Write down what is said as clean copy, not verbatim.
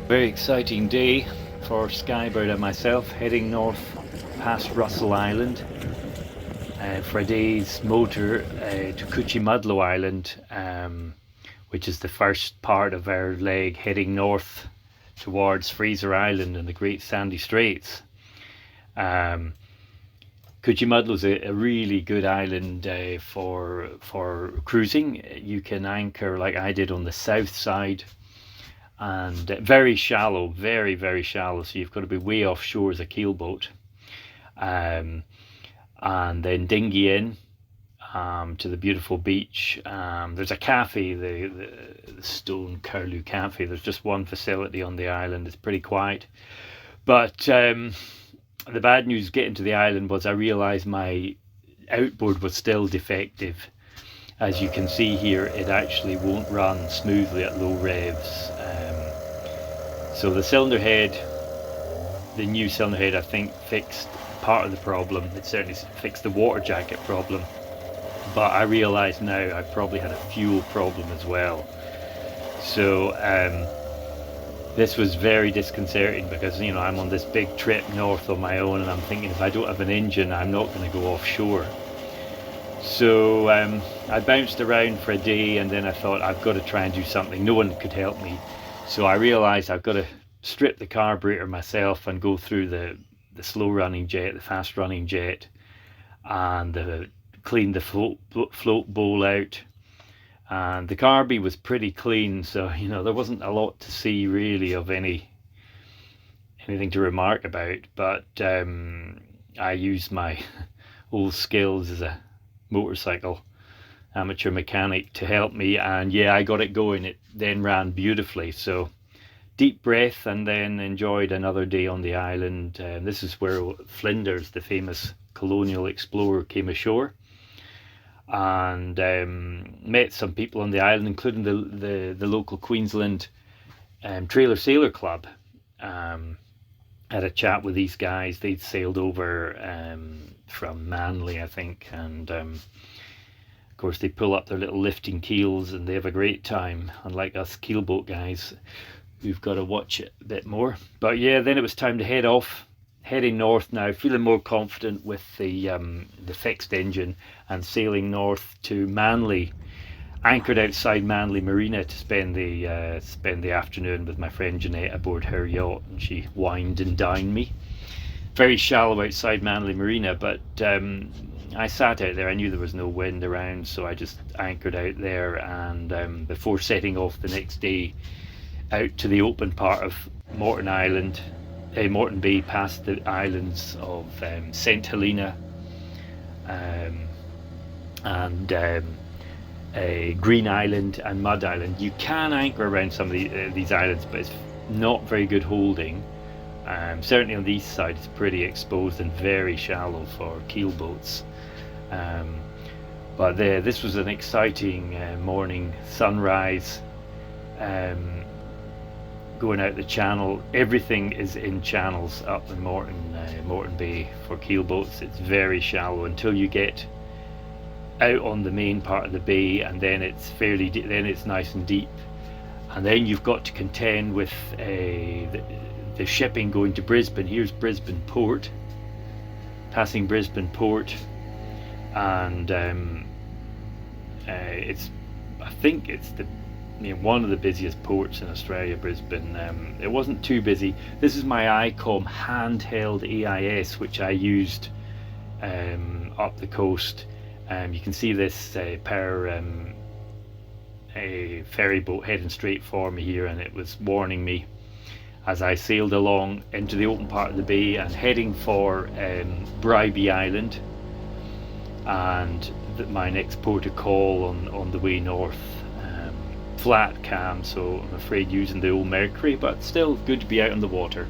Very exciting day for Skybird and myself, heading north past Russell Island for a day's motor to Cuchimudlo Island, which is the first part of our leg heading north towards Fraser Island and the Great Sandy Straits. Cuchimudlo is a really good island for cruising. You can anchor like I did on the south side, and very shallow, very shallow, so you've got to be way offshore as a keelboat, and then dinghy in to the beautiful beach. There's a cafe, the Stone Curlew Cafe. There's just one facility on the island. It's pretty quiet, but the bad news getting to the island was I realised my outboard was still defective. As you can see here, it actually won't run smoothly at low revs. So the cylinder head, the new cylinder head, I think fixed part of the problem. It certainly fixed the water jacket problem. But I realise now I probably had a fuel problem as well. So this was very disconcerting because, you know, I'm on this big trip north on my own, and I'm thinking if I don't have an engine, I'm not going to go offshore. So I bounced around for a day, and then I thought I've got to try and do something. No one could help me. So I realised I've got to strip the carburetor myself and go through the slow running jet, the fast running jet, and clean the float bowl out. And the carby was pretty clean, so you know there wasn't a lot to see really of anything to remark about. But I used my old skills as a motorcycle amateur mechanic to help me, and yeah, I got it going. It then ran beautifully. So deep breath, and then enjoyed another day on the island. This is where Flinders, the famous colonial explorer, came ashore, and met some people on the island, including the local Queensland Trailer Sailor Club. Had a chat with these guys. They'd sailed over from Manly, I think, and of course they pull up their little lifting keels and they have a great time, unlike us keelboat guys. We've got to watch it a bit more. But yeah, then it was time to head off, heading north now, feeling more confident with the fixed engine, and sailing north to Manly. Anchored outside Manly Marina to spend the afternoon with my friend Jeanette aboard her yacht, and she wined and dined me. Very shallow outside Manly Marina, but I sat out there. I knew there was no wind around, so I just anchored out there, and before setting off the next day out to the open part of Morton Island, Morton Bay, past the islands of St Helena and Green Island and Mud Island. You can anchor around some of these islands, but it's not very good holding. Certainly on the east side it's pretty exposed and very shallow for keelboats. But this was an exciting morning sunrise. Going out the channel, everything is in channels up in Morton Bay for keelboats. It's very shallow until you get out on the main part of the bay, and then it's fairly deep, then it's nice and deep, and then you've got to contend with the shipping going to Brisbane. Here's Brisbane Port, passing Brisbane Port, and I think it's one of the busiest ports in Australia, Brisbane. It wasn't too busy. This is my ICOM handheld AIS, which I used up the coast. You can see this power a ferry boat heading straight for me here, and it was warning me as I sailed along into the open part of the bay and heading for Bribie Island, and my next port of call on the way north. Flat cam, so I'm afraid using the old Mercury, but still good to be out on the water.